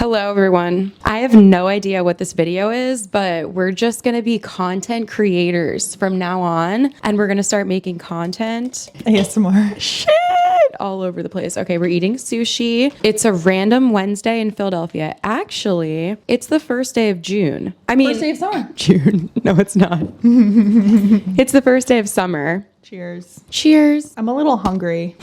Hello, everyone. I have no idea what this video is, but we're just going to be content creators from now on, and we're going to start making content. ASMR. Shit! All over the place. Okay, we're eating sushi. It's a random Wednesday in Philadelphia. Actually, it's the first day of June. First day of summer. June. No, it's not. It's the first day of summer. Cheers. Cheers. I'm a little hungry.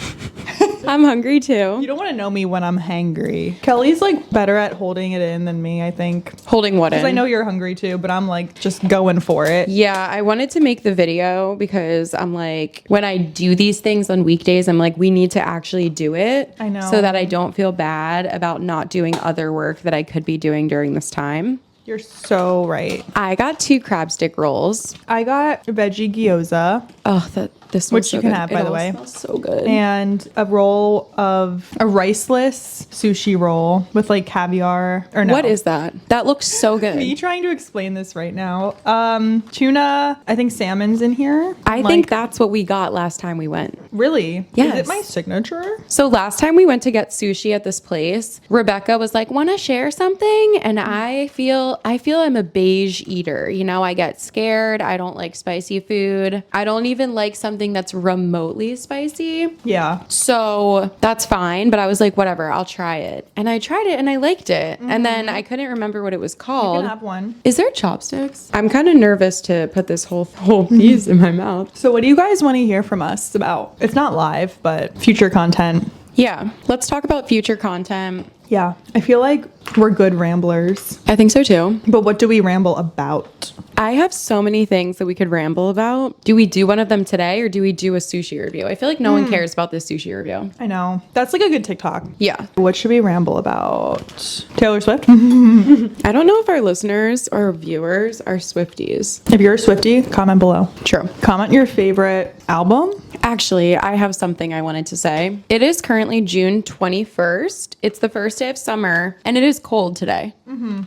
I'm hungry too. You don't want to know me when I'm hangry. Kelly's like better at holding it in than me, I think. Holding what in? Because I know you're hungry too, but I'm like just going for it. Yeah, I wanted to make the video because I'm like, when I do these things on weekdays, I'm like, we need to actually do it. I know. So that I don't feel bad about not doing other work that I could be doing during this time. You're so right. I got 2 crab stick rolls. I got veggie gyoza. Oh, this smells Which so you can good. have, by the way. It smells so good. And a roll of a riceless sushi roll with like caviar. Or no. What is that? That looks so good. Me trying to explain this right now. Tuna, I think salmon's in here. I think that's what we got last time we went. Really? Yes. Is it my signature? So last time we went to get sushi at this place, Rebecca was like, "Want to share something?" And I feel I'm a beige eater. You know, I get scared. I don't like spicy food. I don't even like something that's remotely spicy. Yeah. So that's fine. But I was like, whatever, I'll try it. And I tried it and I liked it. And then I couldn't remember what it was You called. can have one. Is there chopsticks? I'm kind of nervous to put this whole piece in my mouth. So what do you guys want to hear from us about? It's not live, but future content. Yeah, let's talk about future content. Yeah. I feel like we're good ramblers. I think so too. But what do we ramble about? I have so many things that we could ramble about. Do we do one of them today or do we do a sushi review? I feel like no one cares about this sushi review. I know. That's like a good TikTok. Yeah. What should we ramble about? Taylor Swift? I don't know if our listeners or viewers are Swifties. If you're a Swiftie, comment below. True. Comment your favorite album. Actually, I have something I wanted to say. It is currently June 21st. It's the first day of summer and it is cold today.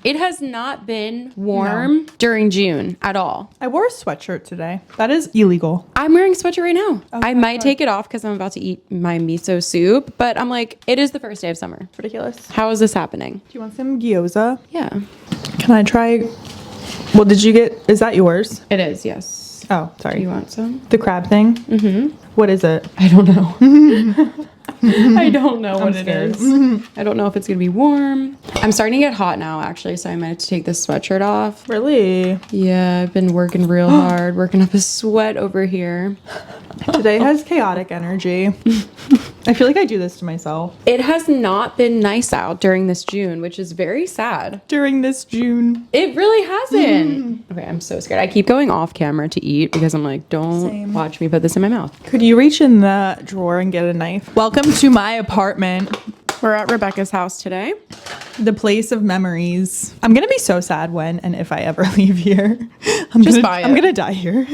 It has not been warm during June at all. I wore a sweatshirt today. That is illegal. I'm wearing a sweatshirt right now. Oh, I might take it off because I'm about to eat my miso soup, but I'm like, it is the first day of summer. It's ridiculous. How is this happening? Do you want some gyoza? Yeah. Can I try? Well, did you get, is that yours? It is, yes. Oh, Do sorry. you want some? The crab thing? Mm-hmm. What is it? I don't know. I don't know what it scared. is. I don't know if it's going to be warm. I'm starting to get hot now, actually, so I might have to take this sweatshirt off. Really? Yeah, I've been working real hard, working up a sweat over here. Today has chaotic energy. I feel like I do this to myself. It has not been nice out during this June, which is very sad. During this June. It really hasn't. Okay, I'm so scared. I keep going off camera to eat because I'm like, don't Same. watch me put this in my mouth. Could you reach in the drawer and get a knife? Welcome to my apartment. We're at Rebecca's house today. The place of memories. I'm gonna be so sad when and if I ever leave here. I'm gonna die here.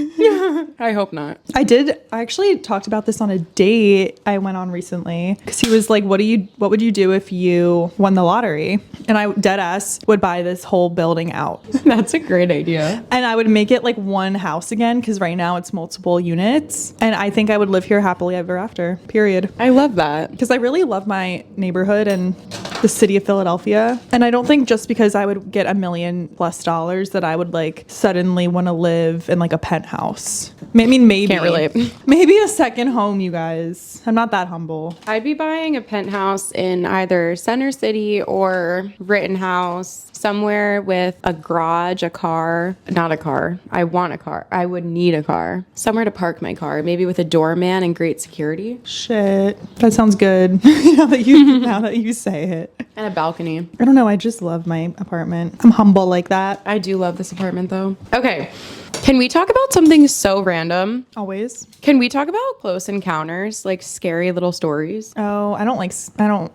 I hope not. I actually talked about this on a date I went on recently because he was like, what would you do if you won the lottery? And I dead ass would buy this whole building out. That's a great idea. And I would make it like one house again because right now it's multiple units. And I think I would live here happily ever after, period. I love that. Because I really love my neighborhood and the city of Philadelphia. And I don't think just because I would get $1 million+ that I would like suddenly want to live in like a penthouse. I mean, maybe. Can't relate. Maybe a second home, you guys. I'm not that humble. I'd be buying a penthouse in either Center City or Rittenhouse, somewhere with a garage, a car. Not a car. I want a car. I would need a car. Somewhere to park my car, maybe with a doorman and great security. Shit. That sounds good. now that you say it. And a balcony. I don't know. I just love my apartment. I'm humble like that. I do love this apartment though. Okay. Can we talk about something so random? Always. Can we talk about close encounters, like scary little stories? Oh,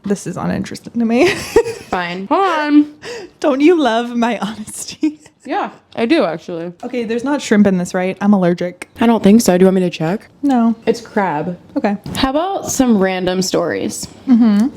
this is uninteresting to me. Fine. Hold on. Don't you love my honesty? Yeah. I do actually. Okay, there's not shrimp in this, right? I'm allergic. I don't think so. Do you want me to check? No. It's crab. Okay. How about some random stories?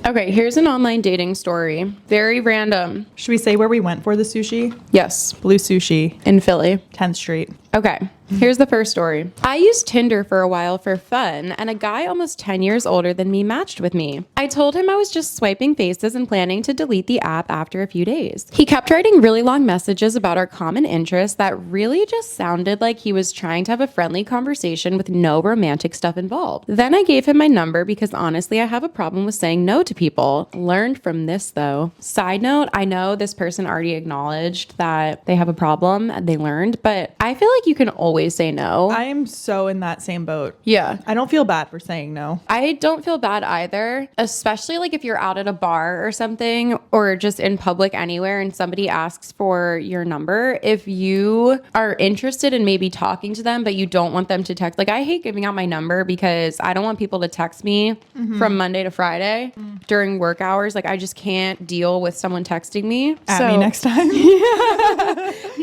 Okay, here's an online dating story. Very random. Should we say where we went for the sushi? Yes, Blue Sushi, in Philly. 10th Street. Okay, here's the first story. I used Tinder for a while for fun, and a guy almost 10 years older than me matched with me. I told him I was just swiping faces and planning to delete the app after a few days. He kept writing really long messages about our common interests that really just sounded like he was trying to have a friendly conversation with no romantic stuff involved. Then I gave him my number because honestly, I have a problem with saying no to people. Learned from this though. Side note, I know this person already acknowledged that they have a problem and they learned, but I feel like you can always say no. I am so in that same boat. Yeah. I don't feel bad for saying no. I don't feel bad either, especially like if you're out at a bar or something or just in public anywhere and somebody asks for your number. If you are interested in maybe talking to them, but you don't want them to text, like I hate giving out my number because I don't want people to text me from Monday to Friday during work hours. Like I just can't deal with someone texting me. At me next time.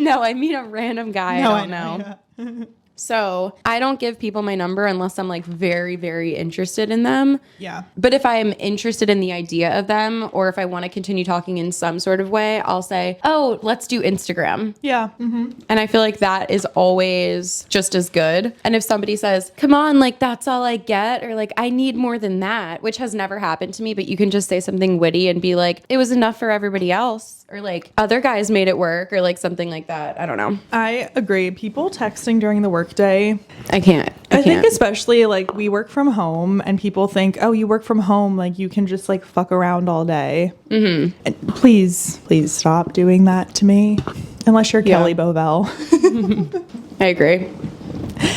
No, I mean a random guy No, I don't know. Yeah. So I don't give people my number unless I'm like very, very interested in them. Yeah. But if I am interested in the idea of them, or if I want to continue talking in some sort of way, I'll say, oh, let's do Instagram. Yeah. And I feel like that is always just as good. And if somebody says, come on, like that's all I get, or like I need more than that, which has never happened to me, but you can just say something witty and be like, it was enough for everybody else, or like other guys made it work, or like something like that. I don't know. I agree. People texting during the workday. I can't. I think especially like we work from home and people think, oh, you work from home, like you can just like fuck around all day. And please stop doing that to me. Unless you're Kelly Bovell. I agree.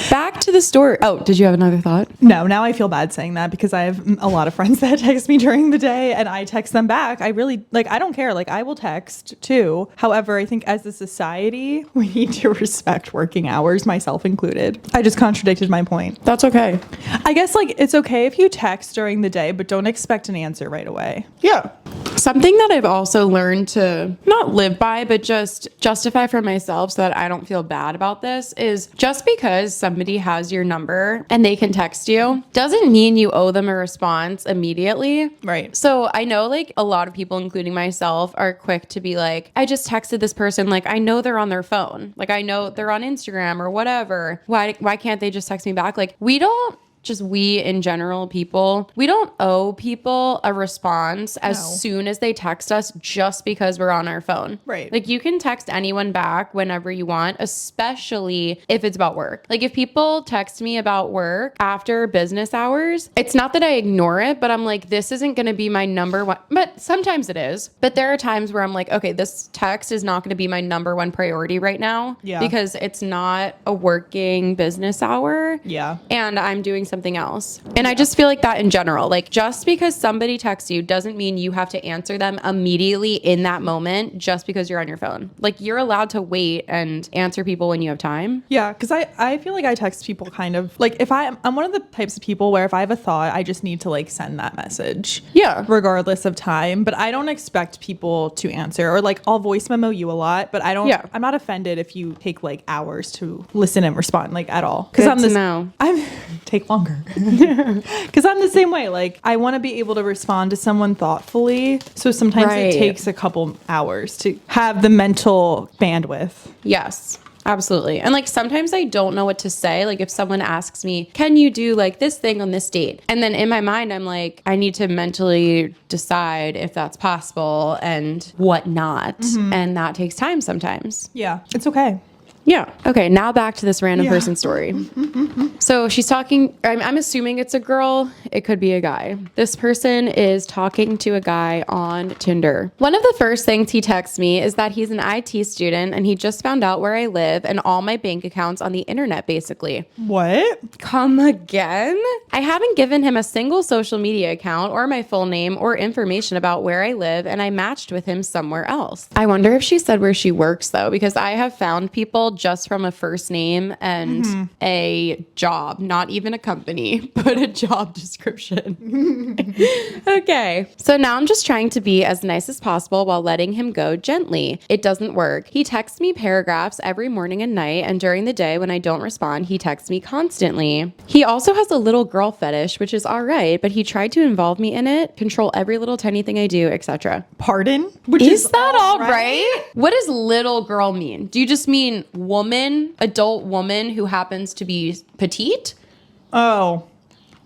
Back to the story. Oh, did you have another thought? No, now I feel bad saying that because I have a lot of friends that text me during the day and I text them back. I really, like, I don't care. Like, I will text too. However, I think as a society, we need to respect working hours, myself included. I just contradicted my point. That's okay. I guess, like, it's okay if you text during the day, but don't expect an answer right away. Yeah. Something that I've also learned to not live by, but just justify for myself so that I don't feel bad about this is just because somebody has your number and they can text you doesn't mean you owe them a response immediately. Right. So I know like a lot of people, including myself, are quick to be like, I just texted this person. Like, I know they're on their phone. Like, I know they're on Instagram or whatever. Why can't they just text me back? Like, we in general, people, we don't owe people a response as soon as they text us just because we're on our phone. Right. Like you can text anyone back whenever you want, especially if it's about work. Like if people text me about work after business hours, it's not that I ignore it, but I'm like, this isn't going to be my number one. But sometimes it is. But there are times where I'm like, okay, this text is not going to be my number one priority right now. Yeah. Because it's not a working business hour. Yeah. And I'm doing something else. And I just feel like that in general, like just because somebody texts you doesn't mean you have to answer them immediately in that moment just because you're on your phone. Like you're allowed to wait and answer people when you have time. Yeah, because I feel like I text people kind of like if I'm one of the types of people where if I have a thought, I just need to like send that message. Yeah. Regardless of time. But I don't expect people to answer or like I'll voice memo you a lot, but I'm not offended if you take like hours to listen and respond like at all. Because I'm take longer. Because I'm the same way. Like I want to be able to respond to someone thoughtfully. So sometimes it takes a couple hours to have the mental bandwidth. Yes. Absolutely. And like sometimes I don't know what to say. Like if someone asks me, can you do like this thing on this date? And then in my mind, I'm like, I need to mentally decide if that's possible and what not. And that takes time sometimes. Yeah, it's okay. Yeah. Okay. Now back to this random person story. So she's talking, I'm assuming it's a girl. It could be a guy. This person is talking to a guy on Tinder. One of the first things he texts me is that he's an IT student and he just found out where I live and all my bank accounts on the internet, basically. What? Come again? I haven't given him a single social media account or my full name or information about where I live, and I matched with him somewhere else. I wonder if she said where she works though, because I have found people just from a first name and a job, not even a company, but a job description. Okay. So now I'm just trying to be as nice as possible while letting him go gently. It doesn't work. He texts me paragraphs every morning and night, and during the day when I don't respond, he texts me constantly. He also has a little girl fetish, which is all right, but he tried to involve me in it, control every little tiny thing I do, etc. Pardon? Is that all right? What does little girl mean? Do you just mean woman, adult woman who happens to be petite? Oh.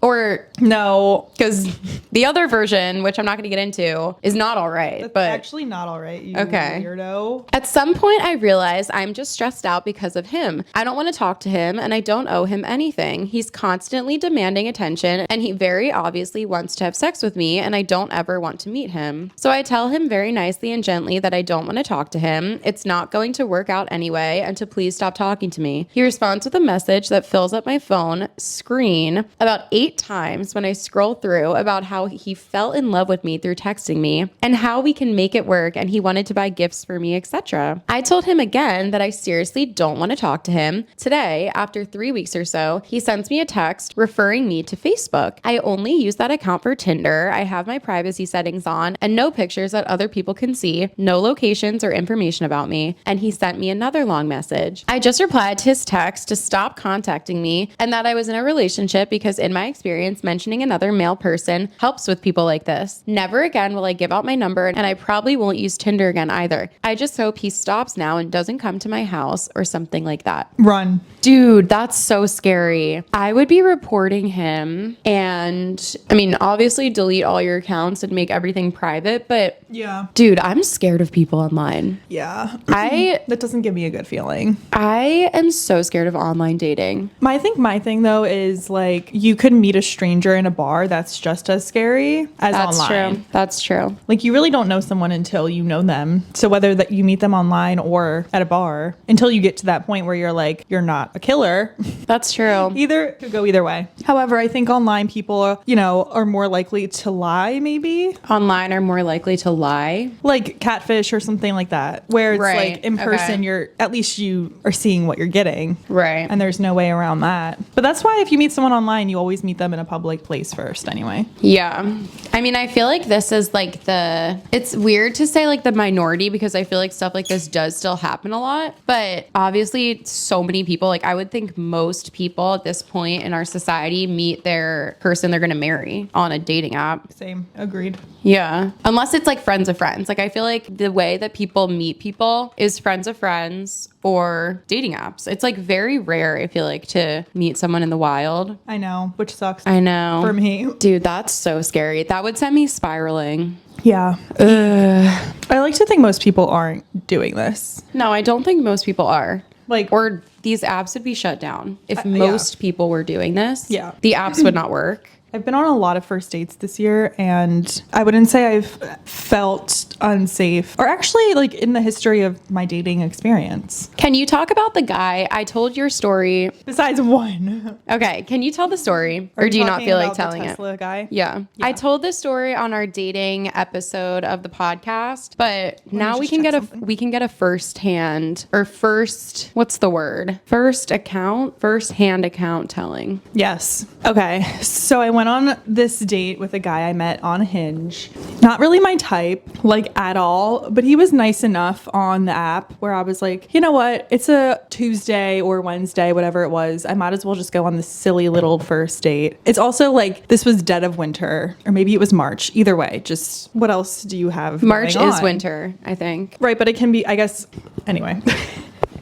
Or no, because the other version, which I'm not going to get into, is not all right. That's but actually not all right, you okay. Weirdo. At some point, I realized I'm just stressed out because of him. I don't want to talk to him, and I don't owe him anything. He's constantly demanding attention, and he very obviously wants to have sex with me, and I don't ever want to meet him. So I tell him very nicely and gently that I don't want to talk to him. It's not going to work out anyway, and to please stop talking to me. He responds with a message that fills up my phone screen about 8 times when I scroll through about how he fell in love with me through texting me and how we can make it work, and he wanted to buy gifts for me, etc. I told him again that I seriously don't want to talk to him. Today, after 3 weeks or so, he sends me a text referring me to Facebook. I only use that account for Tinder. I have my privacy settings on and no pictures that other people can see, no locations or information about me, and he sent me another long message. I just replied to his text to stop contacting me and that I was in a relationship because in my experience, mentioning another male person helps with people like this. Never again will I give out my number, and I probably won't use Tinder again either. I just hope he stops now and doesn't come to my house or something like that. Run. Dude, that's so scary. I would be reporting him, and I mean, obviously delete all your accounts and make everything private, but yeah, dude, I'm scared of people online. Yeah. That doesn't give me a good feeling. I am so scared of online dating. I think my thing though is like you could meet a stranger in a bar. That's just as scary as online. True. That's true. Like you really don't know someone until you know them. So whether that you meet them online or at a bar, until you get to that point where you're like, you're not a killer. That's true. Either could go either way. However, I think online people, are more likely to lie maybe. Online are more likely to lie. Like catfish or something like that. Where it's like in person, at least you are seeing what you're getting. Right. And there's no way around that. But that's why if you meet someone online, you always meet them in a public place first anyway. Yeah. I mean, I feel like this is like it's weird to say like the minority because I feel like stuff like this does still happen a lot. But obviously so many people, like I would think most people at this point in our society meet their person they're going to marry on a dating app. Same. Agreed. Yeah. Unless it's like friends of friends. Like I feel like the way that people meet people is friends of friends or dating apps. It's like very rare, I feel like, to meet someone in the wild. I know, which sucks. I know. For me. Dude, that's so scary. That would send me spiraling. Yeah. I like to think most people aren't doing this. No, I don't think most people are. Like, or these apps would be shut down. If most people were doing this, the apps would not work. I've been on a lot of first dates this year, and I wouldn't say I've felt unsafe, or actually like in the history of my dating experience. Can you talk about the guy? I told your story. Besides one. Okay. Can you tell the story? Or do you not feel like telling the Tesla guy? Yeah. I told this story on our dating episode of the podcast, but now we can get a first-hand or what's the word? First-hand account telling. Yes. Okay. So I went on this date with a guy I met on Hinge. Not really my type, like at all, but he was nice enough on the app where I was like, you know what? It's a Tuesday or Wednesday, whatever it was. I might as well just go on this silly little first date. It's also like, this was dead of winter, or maybe it was March. Either way, just what else do you have? March is winter, I think. Right, but it can be, I guess, anyway.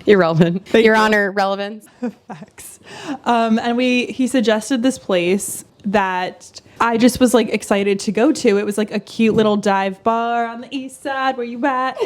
Irrelevant. Your Honor, relevance. Facts. And he suggested this place that I just was like excited to go to. It was like a cute little dive bar on the east side. Where you at?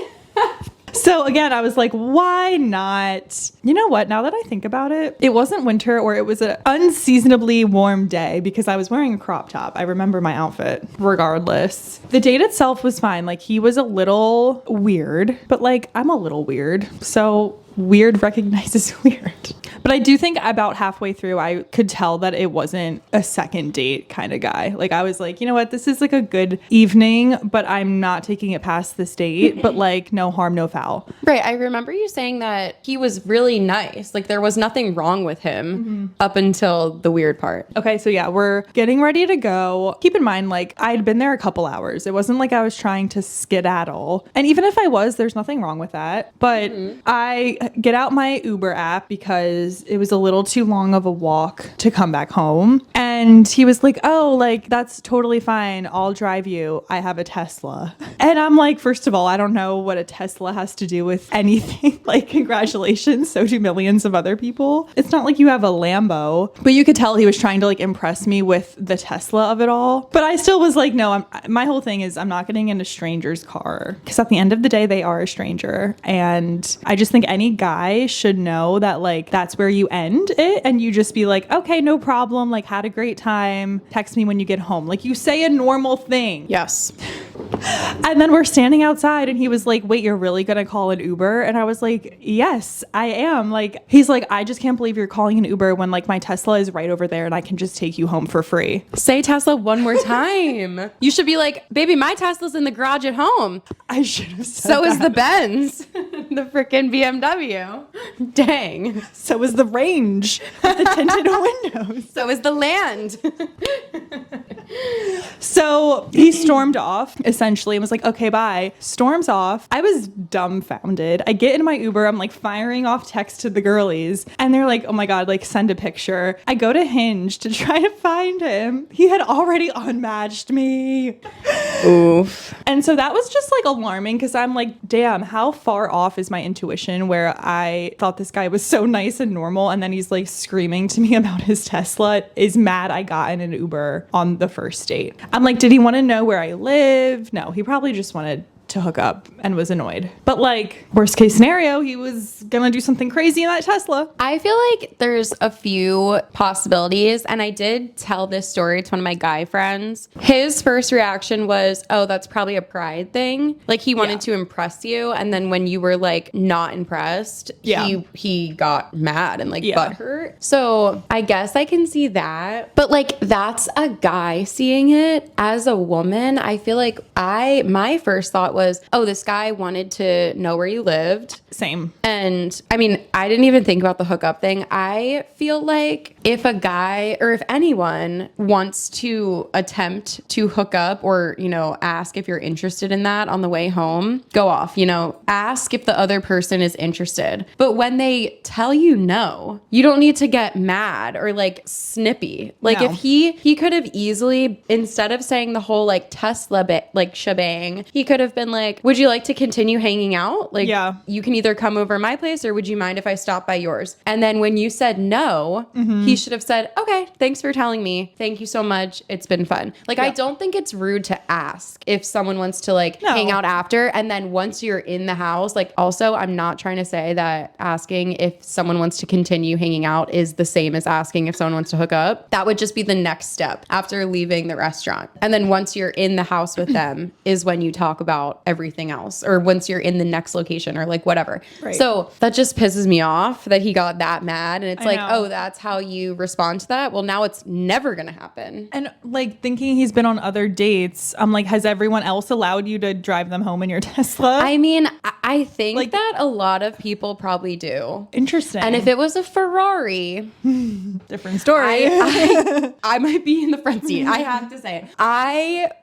So again, I was like, why not? You know what? Now that I think about it, it wasn't winter, or it was an unseasonably warm day because I was wearing a crop top. I remember my outfit regardless. The date itself was fine. Like he was a little weird, but like I'm a little weird. So weird recognizes weird. But I do think about halfway through, I could tell that it wasn't a second date kind of guy. Like, I was like, you know what? This is like a good evening, but I'm not taking it past this date. But like, no harm, no foul. Right. I remember you saying that he was really nice. Like, there was nothing wrong with him up until the weird part. Okay. So yeah, we're getting ready to go. Keep in mind, like, I'd been there a couple hours. It wasn't like I was trying to skedaddle. And even if I was, there's nothing wrong with that. But I get out my Uber app because it was a little too long of a walk to come back home. And he was like, oh, like, that's totally fine. I'll drive you. I have a Tesla. And I'm like, first of all, I don't know what a Tesla has to do with anything. Like, congratulations. So do millions of other people. It's not like you have a Lambo. But you could tell he was trying to like impress me with the Tesla of it all. But I still was like, no, my whole thing is I'm not getting in a stranger's car. Because at the end of the day, they are a stranger. And I just think any guy should know that, like, that's where you end it. And you just be like, okay, no problem. Like, had a great time. Text me when you get home. Like, you say a normal thing. Yes. And then we're standing outside and he was like, wait, you're really going to call an Uber? And I was like, yes, I am. Like, he's like, I just can't believe you're calling an Uber when like my Tesla is right over there and I can just take you home for free. Say Tesla one more time. You should be like, baby, my Tesla's in the garage at home. I should have said So that. is the Benz, the freaking BMW. Dang. So is the Range with the tinted windows. So is the land. So he stormed off essentially and was like, okay, bye. Storms off. I was dumbfounded. I get in my Uber. I'm like firing off text to the girlies and they're like, oh my God, like send a picture. I go to Hinge to try to find him. He had already unmatched me. Oof. And so that was just like alarming because I'm like, damn, how far off is my intuition where I thought this guy was so nice and normal and then he's like screaming to me about his Tesla, is mad I got in an Uber on the first date. I'm like, did he want to know where I live? No, he probably just wanted to hook up and was annoyed. But like, worst case scenario, he was gonna do something crazy in that Tesla. I feel like there's a few possibilities, and I did tell this story to one of my guy friends. His first reaction was, oh, that's probably a pride thing. Like, he wanted to impress you, and then when you were like not impressed, he got mad and like butthurt. So I guess I can see that. But like, that's a guy seeing it. As a woman, I feel like my first thought was, oh, this guy wanted to know where you lived. Same. And I mean, I didn't even think about the hookup thing. I feel like if a guy or if anyone wants to attempt to hook up or, you know, ask if you're interested in that on the way home, go off, you know, ask if the other person is interested. But when they tell you no, you don't need to get mad or like snippy. Like if he could have easily, instead of saying the whole like Tesla bit, like shebang, he could have been like, would you like to continue hanging out? Like, you can either come over my place or would you mind if I stop by yours? And then when you said no, he should have said, okay, thanks for telling me. Thank you so much. It's been fun. Like, I don't think it's rude to ask if someone wants to like hang out after. And then once you're in the house, like, also, I'm not trying to say that asking if someone wants to continue hanging out is the same as asking if someone wants to hook up. That would just be the next step after leaving the restaurant. And then once you're in the house with them is when you talk about everything else, or once you're in the next location or like whatever. Right. So that just pisses me off that he got that mad. And it's like, oh, that's how you respond to that? Well, now it's never going to happen. And like thinking he's been on other dates, I'm like, has everyone else allowed you to drive them home in your Tesla? I mean, I think like, that a lot of people probably do. Interesting. And if it was a Ferrari, different story. I might be in the front seat. I have to say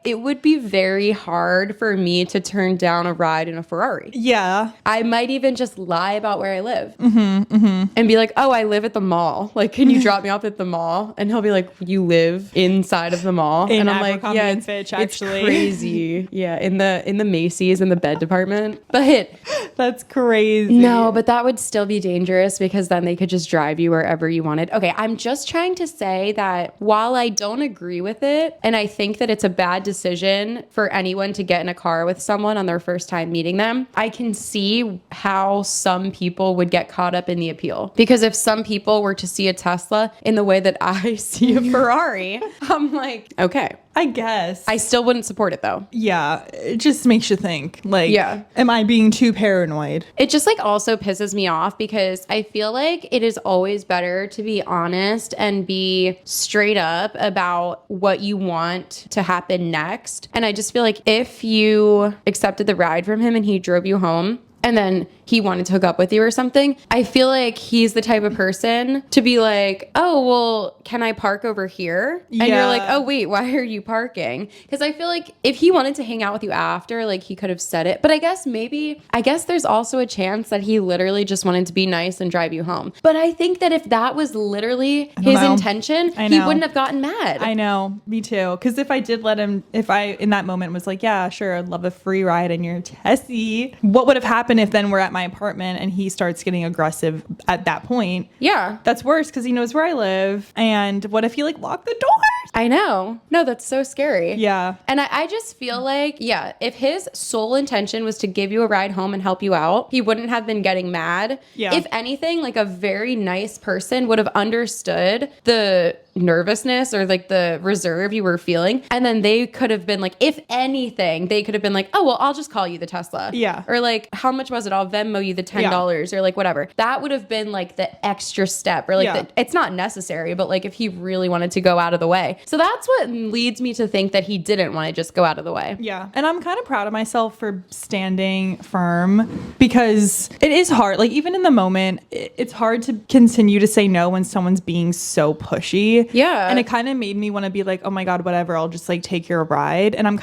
it would be very hard for me to turn down a ride in a Ferrari. Yeah. I might even just lie about where I live and be like, oh, I live at the mall. Like, can you drop me off at the mall? And he'll be like, you live inside of the mall? In and I'm Abercrombie like, yeah, and Fitch, actually. It's crazy. Yeah, in the Macy's in the bed department. But that's crazy. No, but that would still be dangerous because then they could just drive you wherever you wanted. Okay, I'm just trying to say that while I don't agree with it, and I think that it's a bad decision for anyone to get in a car with someone on their first time meeting them, I can see how some people would get caught up in the appeal. Because if some people were to see a Tesla in the way that I see a Ferrari, I'm like, okay, I guess. I still wouldn't support it though. Yeah. It just makes you think, like, am I being too paranoid? It just like also pisses me off because I feel like it is always better to be honest and be straight up about what you want to happen next. And I just feel like if you accepted the ride from him and he drove you home, and then he wanted to hook up with you or something, I feel like he's the type of person to be like, oh, well, can I park over here? And you're like, oh, wait, why are you parking? Because I feel like if he wanted to hang out with you after, like he could have said it. But I guess there's also a chance that he literally just wanted to be nice and drive you home. But I think that if that was literally his intention, he wouldn't have gotten mad. I know, me too. Because if I did if I in that moment was like, yeah, sure, I'd love a free ride in your Tessie, what would have happened if then we're at my apartment and he starts getting aggressive at that point? Yeah. That's worse because he knows where I live. And what if he like locked the doors? I know. No, that's so scary. Yeah. And I just feel like, if his sole intention was to give you a ride home and help you out, he wouldn't have been getting mad. Yeah. If anything, like a very nice person would have understood the nervousness or like the reserve you were feeling. And then they could have been like, if anything, they could have been like, oh, well, I'll just call you the Tesla. Yeah. Or like, how much was it? I'll Venmo you the $10 or like whatever. That would have been like the extra step or like it's not necessary, but like if he really wanted to go out of the way. So that's what leads me to think that he didn't want to just go out of the way. Yeah. And I'm kind of proud of myself for standing firm because it is hard. Like even in the moment, it's hard to continue to say no when someone's being so pushy. Yeah. And it kind of made me want to be like, oh my God, whatever. I'll just like take your ride. And I'm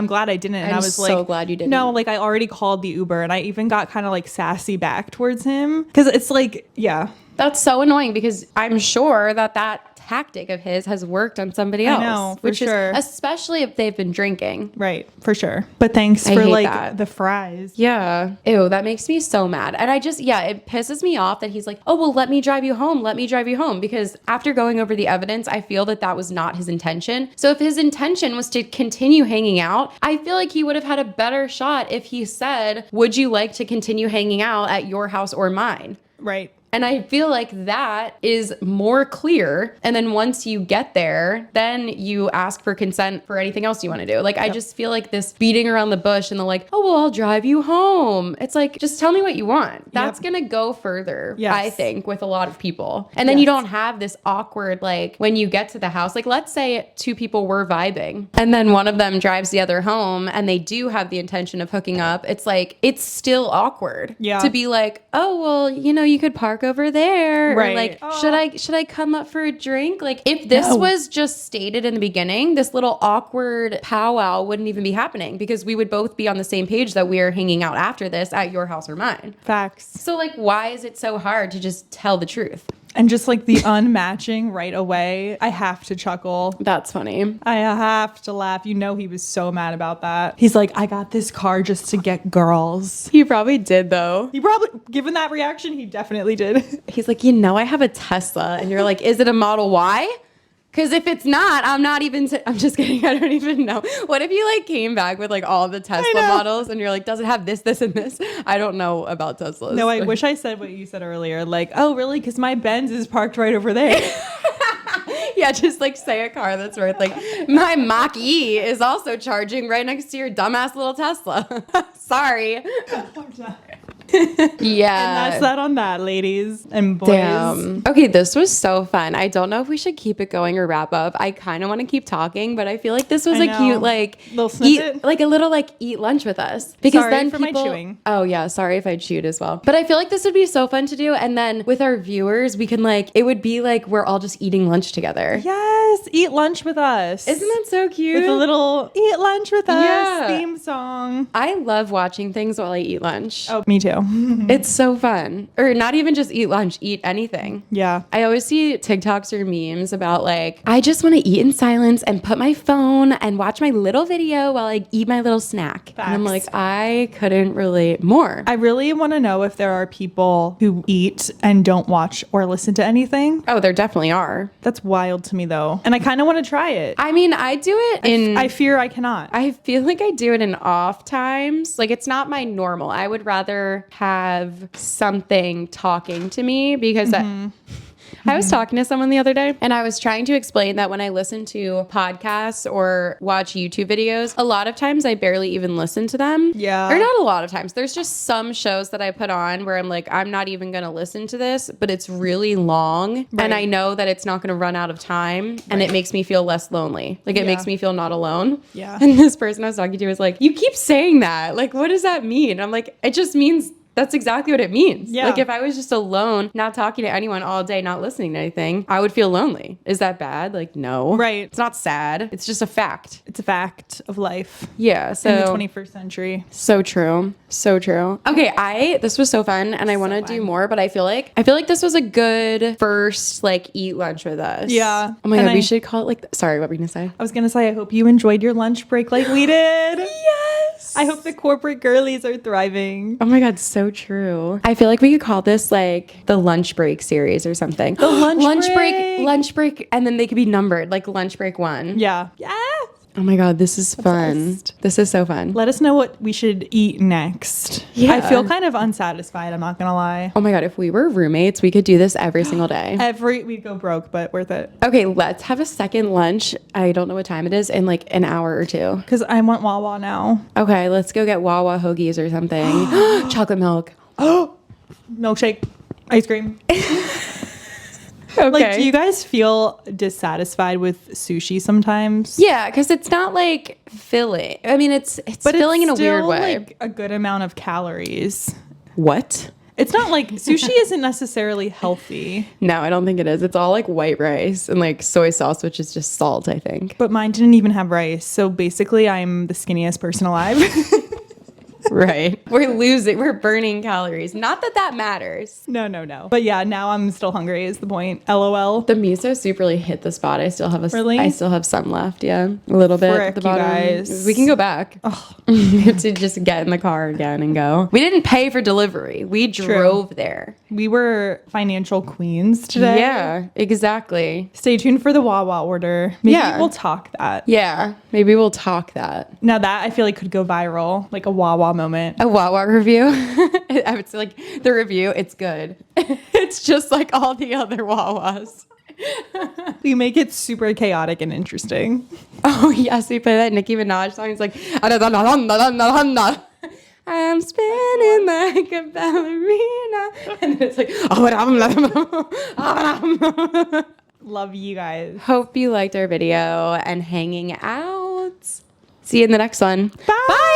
glad I didn't. And I was so glad you didn't. No, like I already called the Uber and I even got kind of like sassy back towards him. Cause it's like, that's so annoying because I'm sure that tactic of his has worked on somebody else. I know, for sure. Especially if they've been drinking. Right, for sure. But thanks for like the fries. Yeah. Ew, that makes me so mad. And I just, it pisses me off that he's like, oh, well, let me drive you home. Let me drive you home. Because after going over the evidence, I feel that was not his intention. So if his intention was to continue hanging out, I feel like he would have had a better shot if he said, would you like to continue hanging out at your house or mine? Right. And I feel like that is more clear. And then once you get there, then you ask for consent for anything else you want to do. Like, I just feel like this beating around the bush and the like, oh, well, I'll drive you home. It's like, just tell me what you want. That's going to go further, I think, with a lot of people. And then you don't have this awkward, like, when you get to the house, like, let's say two people were vibing and then one of them drives the other home and they do have the intention of hooking up. It's like, it's still awkward to be like, oh, well, you could park over there, right? Or like, should I come up for a drink? Like, if this was just stated in the beginning, this little awkward powwow wouldn't even be happening because we would both be on the same page that we are hanging out after this at your house or mine. Facts. So like, why is it so hard to just tell the truth? And just like the unmatching right away, I have to chuckle. That's funny. I have to laugh. He was so mad about that. He's like, I got this car just to get girls. He probably did though. He probably, given that reaction, he definitely did. He's like, I have a Tesla. And you're like, is it a Model Y? Because if it's not, I'm just kidding. I don't even know. What if you like came back with like all the Tesla models and you're like, does it have this, this, and this? I don't know about Teslas. No, I wish I said what you said earlier. Like, oh, really? Because my Benz is parked right over there. Yeah, just like say a car that's worth like, my Mach-E is also charging right next to your dumbass little Tesla. Sorry. Yeah. And that's that on that, ladies and boys. Damn. Okay, this was so fun. I don't know if we should keep it going or wrap up. I kind of want to keep talking, but I feel like this was a cute like little snippet. Eat lunch with us. Because sorry then for people, my chewing. Oh yeah, sorry if I chewed as well. But I feel like this would be so fun to do. And then with our viewers, we can like, it would be like we're all just eating lunch together. Yes, eat lunch with us. Isn't that so cute? With a little eat lunch with us theme song. I love watching things while I eat lunch. Oh, me too. It's so fun. Or not even just eat lunch, eat anything. Yeah. I always see TikToks or memes about like, I just want to eat in silence and put my phone and watch my little video while I eat my little snack. Facts. And I'm like, I couldn't relate more. I really want to know if there are people who eat and don't watch or listen to anything. Oh, there definitely are. That's wild to me though. And I kind of want to try it. I mean, I do it I fear I cannot. I feel like I do it in off times. Like it's not my normal. I would rather have something talking to me because I was talking to someone the other day and I was trying to explain that when I listen to podcasts or watch YouTube videos, a lot of times I barely even listen to them. Yeah. Or not a lot of times. There's just some shows that I put on where I'm like, I'm not even going to listen to this, but it's really long. Right. And I know that it's not going to run out of time. Right. And it makes me feel less lonely. Like it makes me feel not alone. Yeah. And this person I was talking to was like, you keep saying that. Like, what does that mean? And I'm like, it just means that's exactly what it means. Yeah. Like if I was just alone, not talking to anyone all day, not listening to anything, I would feel lonely. Is that bad? Like, no. Right. It's not sad. It's just a fact. It's a fact of life. Yeah. So in the 21st century. So true. So true. Okay. This was so fun and I want to do more, but I feel like this was a good first like eat lunch with us. Yeah. Oh my God. We should call it like, sorry, what were you going to say? I was going to say, I hope you enjoyed your lunch break like we did. Yes. I hope the corporate girlies are thriving. Oh my God. So true. I feel like we could call this like the lunch break series or something. The lunch break. And then they could be numbered like lunch break 1. Yeah. Oh my God, this is fun. This is so fun. Let us know what we should eat next. Yeah. I feel kind of unsatisfied, I'm not gonna lie. Oh my God, if we were roommates, we could do this every single day. We'd go broke, but worth it. Okay, let's have a second lunch. I don't know what time it is, in like an hour or 2. Because I want Wawa now. Okay, let's go get Wawa hoagies or something. Chocolate milk. Milkshake. Ice cream. Okay. Like, do you guys feel dissatisfied with sushi sometimes? Yeah, because it's not like filling. I mean, it's filling in a weird way. Like a good amount of calories. What? It's not like sushi isn't necessarily healthy. No, I don't think it is. It's all like white rice and like soy sauce, which is just salt, I think. But mine didn't even have rice. So basically, I'm the skinniest person alive. Right. We're burning calories. Not that matters. No. But yeah, now I'm still hungry is the point. LOL. The miso soup really hit the spot. I still have some left. Yeah. A little bit at the bottom. Guys. We can go back. We have to just get in the car again and go. We didn't pay for delivery. We drove there. We were financial queens today. Yeah, exactly. Stay tuned for the Wawa order. Maybe we'll talk that. Yeah. Maybe we'll talk that. Now that I feel like could go viral, like a Wawa moment. A Wawa review. I would say like the review, it's good. It's just like all the other Wawas. We make it super chaotic and interesting. Oh yes, we play that Nicki Minaj song. It's like I'm spinning like a ballerina. And then it's like Love you guys. Hope you liked our video and hanging out. See you in the next one. Bye.